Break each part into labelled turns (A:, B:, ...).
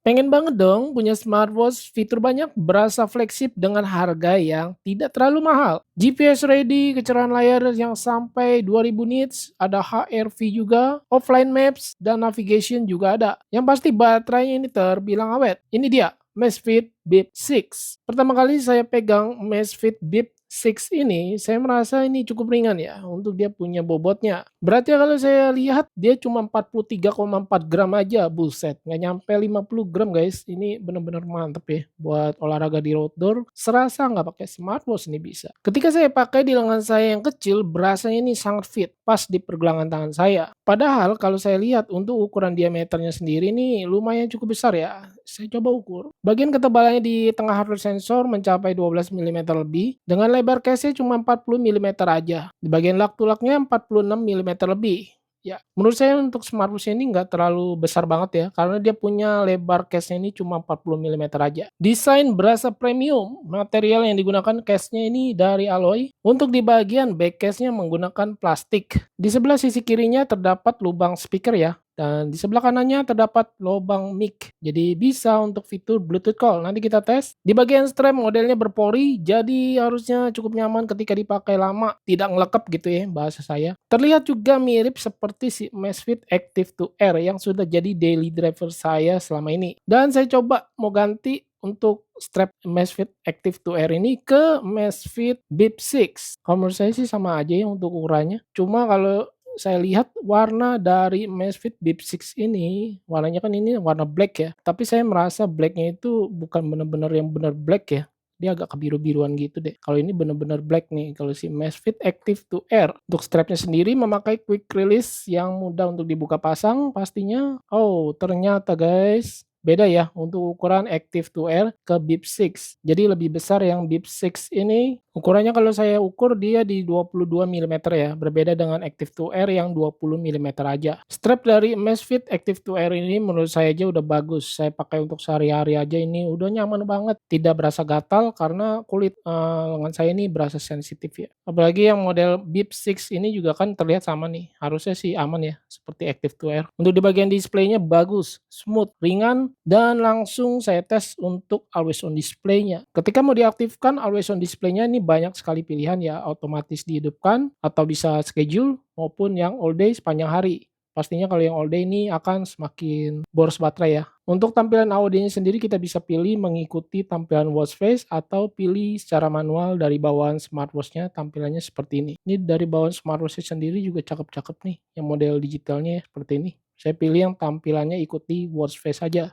A: Pengen banget dong punya smartwatch fitur banyak, berasa fleksib dengan harga yang tidak terlalu mahal. GPS ready, kecerahan layar yang sampai 2000 nits, ada HRV juga, offline maps, dan navigation juga ada. Yang pasti baterainya ini terbilang awet. Ini dia, Amazfit Bip 6. Pertama kali saya pegang Amazfit Bip 6 ini, saya merasa ini cukup ringan ya untuk dia punya bobotnya. Berarti kalau saya lihat dia cuma 43,4 gram aja, buset, nggak nyampe 50 gram guys. Ini bener-bener mantep ya buat olahraga di outdoor. Serasa nggak pakai smartwatch ini bisa. Ketika saya pakai di lengan saya yang kecil, berasanya ini sangat fit, pas di pergelangan tangan saya. Padahal kalau saya lihat untuk ukuran diameternya sendiri ini lumayan cukup besar ya. Saya coba ukur. Bagian ketebalannya di tengah hardware sensor mencapai 12 mm lebih, dengan lebar case-nya cuma 40 mm aja. Di bagian lak-tulaknya 46 mm lebih. Ya, menurut saya untuk smartwatch ini nggak terlalu besar banget ya, karena dia punya lebar case-nya ini cuma 40 mm aja. Desain berasa premium, material yang digunakan case-nya ini dari alloy. Untuk di bagian back case-nya menggunakan plastik. Di sebelah sisi kirinya terdapat lubang speaker ya, dan di sebelah kanannya terdapat lubang mic. Jadi bisa untuk fitur Bluetooth call. Nanti kita tes. Di bagian strap modelnya berpori, jadi harusnya cukup nyaman ketika dipakai lama, tidak ngelekep gitu ya bahasa saya. Terlihat juga mirip seperti si Amazfit Active 2 Air yang sudah jadi daily driver saya selama ini. Dan saya coba mau ganti untuk strap Amazfit Active 2 Air ini ke Amazfit Bip 6. Kalau menurut saya sih sama aja ya untuk ukurannya. Cuma kalau saya lihat warna dari Amazfit Bip 6 ini, warnanya kan ini warna black ya, tapi saya merasa black-nya itu bukan bener-bener yang bener black ya, dia agak kebiru-biruan gitu deh. Kalau ini bener-bener black nih, kalau si Amazfit Active 2 Air. Untuk strapnya sendiri memakai quick release yang mudah untuk dibuka pasang pastinya. Oh, ternyata guys, beda ya untuk ukuran Active 2 Air ke Bip 6. Jadi lebih besar yang Bip 6 ini. Ukurannya kalau saya ukur dia di 22 mm ya, berbeda dengan Active 2 Air yang 20 mm aja. Strap dari Amazfit Active 2 Air ini menurut saya aja udah bagus. Saya pakai untuk sehari-hari aja ini udah nyaman banget, tidak berasa gatal karena kulit lengan saya ini berasa sensitif ya. Apalagi yang model Bip 6 ini juga kan terlihat sama nih, harusnya sih aman ya, seperti Active 2 Air. Untuk di bagian displaynya bagus, smooth, ringan, dan langsung saya tes untuk always on display-nya. Ketika mau diaktifkan always on display-nya ini banyak sekali pilihan ya, otomatis dihidupkan atau bisa schedule maupun yang all day sepanjang hari. Pastinya kalau yang all day ini akan semakin boros baterai ya. Untuk tampilan audionya sendiri kita bisa pilih mengikuti tampilan watch face atau pilih secara manual dari bawaan smartwatch-nya tampilannya seperti ini. Ini dari bawaan smartwatch sendiri juga cakep-cakep nih, yang model digitalnya ya, seperti ini. Saya pilih yang tampilannya ikuti watch face saja.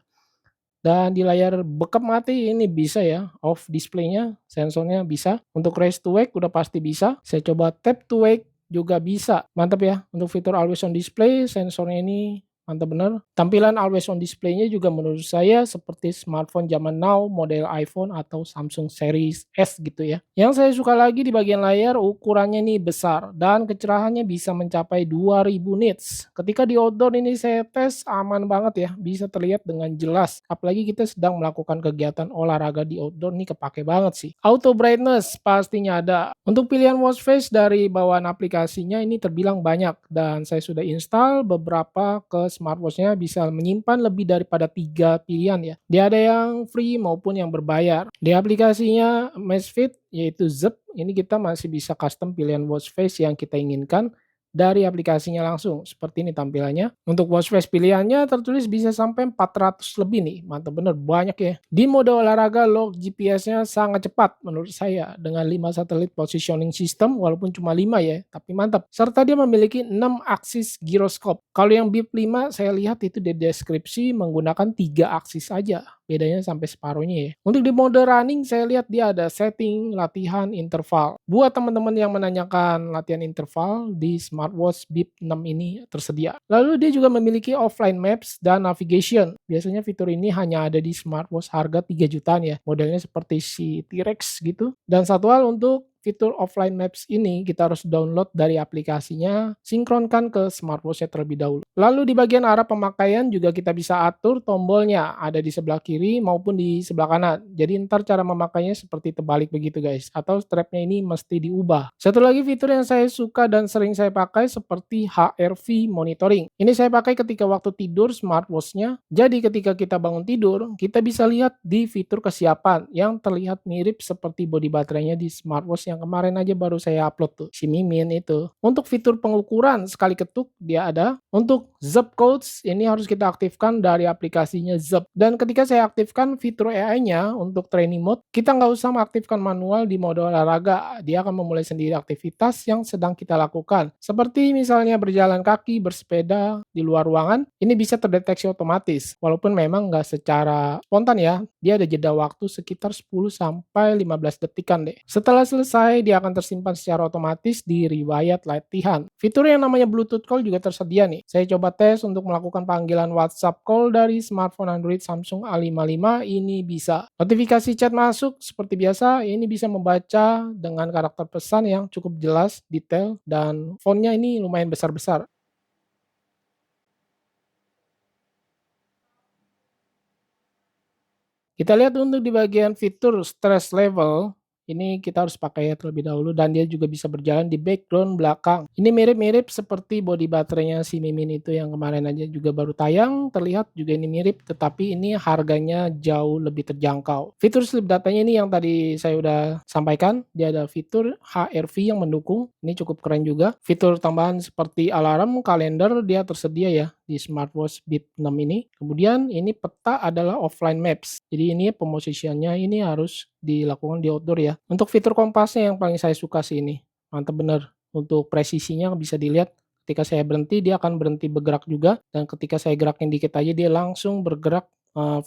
A: Dan di layar bekap mati ini bisa ya, off display-nya, sensornya bisa. Untuk raise to wake udah pasti bisa. Saya coba tap to wake juga bisa. Mantap ya, untuk fitur always on display, sensornya ini mantap bener. Tampilan always on display-nya juga menurut saya seperti smartphone zaman now, model iPhone atau Samsung Series S gitu ya. Yang saya suka lagi di bagian layar ukurannya ini besar dan kecerahannya bisa mencapai 2000 nits. Ketika di outdoor ini saya tes aman banget ya, bisa terlihat dengan jelas. Apalagi kita sedang melakukan kegiatan olahraga di outdoor nih kepake banget sih. Auto brightness pastinya ada. Untuk pilihan watch face dari bawaan aplikasinya ini terbilang banyak dan saya sudah install beberapa ke smartwatch-nya bisa menyimpan lebih daripada 3 pilihan ya. Dia ada yang free maupun yang berbayar. Di aplikasinya Amazfit yaitu Zepp, ini kita masih bisa custom pilihan watch face yang kita inginkan dari aplikasinya langsung. Seperti ini tampilannya. Untuk watch face pilihannya tertulis bisa sampai 400 lebih nih. Mantap bener, banyak ya. Di mode olahraga lock GPS-nya sangat cepat menurut saya dengan 5 satelit positioning system walaupun cuma 5 ya, tapi mantap. Serta dia memiliki 6 aksis gyroscope. Kalau yang Bip 5 saya lihat itu di deskripsi menggunakan 3 aksis saja. Bedanya sampai separuhnya ya. Untuk di mode running saya lihat dia ada setting latihan interval. Buat teman-teman yang menanyakan latihan interval di smartwatch Bip 6 ini tersedia. Lalu dia juga memiliki offline maps dan navigation. Biasanya fitur ini hanya ada di smartwatch harga 3 jutaan ya. Modelnya seperti si T-Rex gitu. Dan satu hal untuk fitur offline maps ini kita harus download dari aplikasinya, sinkronkan ke smartwatch-nya terlebih dahulu. Lalu di bagian arah pemakaian juga kita bisa atur tombolnya, ada di sebelah kiri maupun di sebelah kanan. Jadi ntar cara memakainya seperti terbalik begitu guys, atau strapnya ini mesti diubah. Satu lagi fitur yang saya suka dan sering saya pakai seperti HRV monitoring. Ini saya pakai ketika waktu tidur smartwatch-nya. Jadi ketika kita bangun tidur, kita bisa lihat di fitur kesiapan yang terlihat mirip seperti bodi baterainya di smartwatch yang kemarin aja baru saya upload tuh, si Mimin itu. Untuk fitur pengukuran sekali ketuk dia ada. Untuk Zepp Codes ini harus kita aktifkan dari aplikasinya Zepp. Dan ketika saya aktifkan fitur AI-nya untuk training mode, kita nggak usah mengaktifkan manual di mode olahraga. Dia akan memulai sendiri aktivitas yang sedang kita lakukan. Seperti misalnya berjalan kaki, bersepeda di luar ruangan, ini bisa terdeteksi otomatis. Walaupun memang nggak secara spontan ya, dia ada jeda waktu sekitar 10 sampai 15 detikan deh. Setelah selesai, dia akan tersimpan secara otomatis di riwayat latihan. Fitur yang namanya Bluetooth Call juga tersedia nih. Saya coba tes untuk melakukan panggilan WhatsApp call dari smartphone Android Samsung A55, ini bisa. Notifikasi chat masuk seperti biasa, ini bisa membaca dengan karakter pesan yang cukup jelas, detail, dan fontnya ini lumayan besar-besar. Kita lihat untuk di bagian fitur stress level, ini kita harus pakai ya terlebih dahulu dan dia juga bisa berjalan di background belakang. Ini mirip-mirip seperti bodi baterainya si Mimin itu yang kemarin aja juga baru tayang, terlihat juga ini mirip, tetapi ini harganya jauh lebih terjangkau. Fitur sleep datanya ini yang tadi saya udah sampaikan, dia ada fitur HRV yang mendukung, ini cukup keren juga. Fitur tambahan seperti alarm, kalender, dia tersedia ya di smartwatch Bip 6 ini. Kemudian ini peta adalah offline maps. Jadi ini pemosisiannya ini harus dilakukan di outdoor ya. Untuk fitur kompasnya yang paling saya suka sih ini. Mantap bener. Untuk presisinya bisa dilihat ketika saya berhenti dia akan berhenti bergerak juga dan ketika saya gerakin dikit aja dia langsung bergerak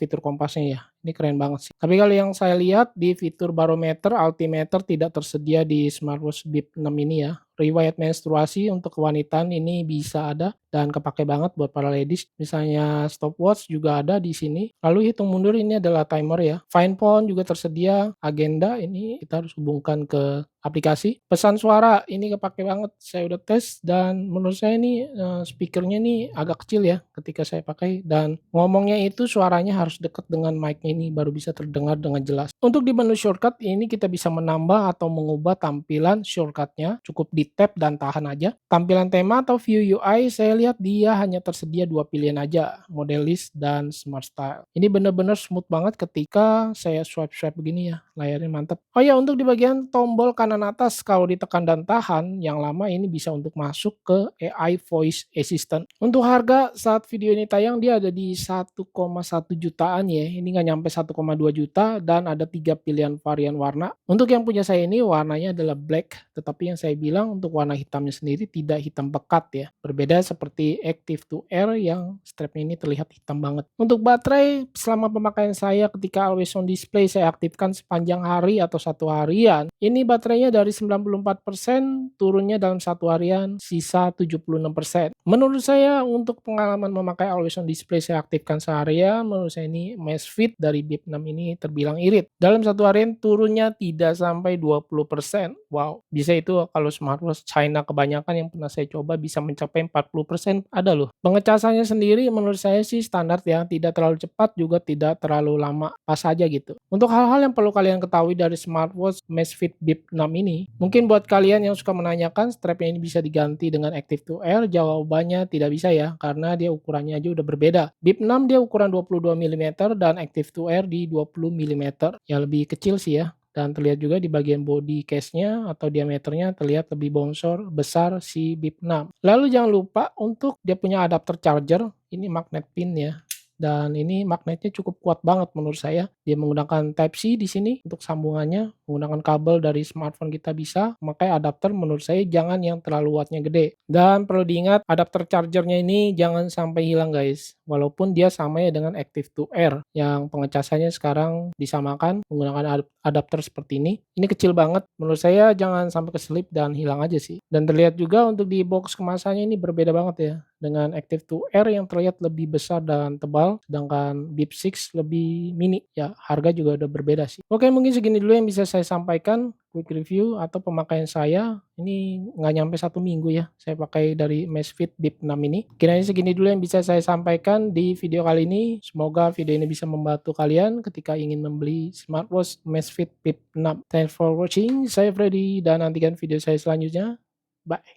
A: fitur kompasnya ya. Ini keren banget sih. Tapi kalau yang saya lihat di fitur barometer, altimeter tidak tersedia di smartwatch Bip 6 ini ya. Riwayat menstruasi untuk kewanitaan ini bisa ada dan kepake banget buat para ladies. Misalnya stopwatch juga ada di sini. Lalu hitung mundur ini adalah timer ya. Fine phone juga tersedia. Agenda ini kita harus hubungkan ke aplikasi. Pesan suara ini kepake banget. Saya udah tes dan menurut saya ini speakernya ini agak kecil ya ketika saya pakai dan ngomongnya itu suaranya harus dekat dengan mic-nya ini baru bisa terdengar dengan jelas. Untuk di menu shortcut ini kita bisa menambah atau mengubah tampilan shortcutnya. Cukup di tap dan tahan aja. Tampilan tema atau view UI saya lihat dia hanya tersedia dua pilihan aja, model list dan smart style. Ini bener-bener smooth banget ketika saya swipe begini ya, layarnya mantap. Oh ya, untuk di bagian tombol kanan atas kalau ditekan dan tahan, yang lama ini bisa untuk masuk ke AI voice assistant. Untuk harga saat video ini tayang dia ada di 1,1 jutaan ya, ini nggak nyampe 1,2 juta dan ada 3 pilihan varian warna. Untuk yang punya saya ini warnanya adalah black, tetapi yang saya bilang untuk warna hitamnya sendiri tidak hitam pekat ya. Berbeda seperti Active to Air yang strapnya ini terlihat hitam banget. Untuk baterai selama pemakaian saya ketika always on display saya aktifkan sepanjang hari atau satu harian. Ini baterainya dari 94% turunnya dalam satu harian sisa 76%. Menurut saya untuk pengalaman memakai always on display saya aktifkan seharian, menurut saya ini Amazfit dari Bip 6 ini terbilang irit. Dalam satu harian turunnya tidak sampai 20%. Wow, bisa itu kalau smartwatch China kebanyakan yang pernah saya coba bisa mencapai 40% ada loh. Pengecasannya sendiri menurut saya sih standar ya, tidak terlalu cepat juga tidak terlalu lama, pas aja gitu. Untuk hal-hal yang perlu kalian ketahui dari smartwatch Amazfit Bip 6 ini, mungkin buat kalian yang suka menanyakan strapnya ini bisa diganti dengan Active to Air, jawabannya tidak bisa ya, karena dia ukurannya aja udah berbeda. Bip 6 dia ukuran 22 mm dan Active to Air di 20 mm, ya lebih kecil sih ya. Dan terlihat juga di bagian body case-nya atau diameternya terlihat lebih bongsor, besar si Bip 6. Lalu jangan lupa untuk dia punya adapter charger, ini magnet pin ya. Dan ini magnetnya cukup kuat banget menurut saya. Dia menggunakan Type-C di sini untuk sambungannya, menggunakan kabel dari smartphone kita bisa. Makanya adapter menurut saya jangan yang terlalu wattnya gede. Dan perlu diingat adapter chargernya ini jangan sampai hilang guys. Walaupun dia sama ya dengan Active to Air yang pengecasannya sekarang disamakan menggunakan adapter seperti ini. Ini kecil banget. Menurut saya jangan sampai keselip dan hilang aja sih. Dan terlihat juga untuk di box kemasannya ini berbeda banget ya. dengan Active 2 R yang terlihat lebih besar dan tebal, sedangkan Bip 6 lebih mini. Ya, harga juga udah berbeda sih. Oke, mungkin segini dulu yang bisa saya sampaikan, quick review atau pemakaian saya. Ini nggak nyampe 1 minggu ya, saya pakai dari Amazfit Bip 6 ini. Kiranya segini dulu yang bisa saya sampaikan di video kali ini. Semoga video ini bisa membantu kalian ketika ingin membeli smartwatch Amazfit Bip 6. Thanks for watching, saya Freddy dan nantikan video saya selanjutnya. Bye.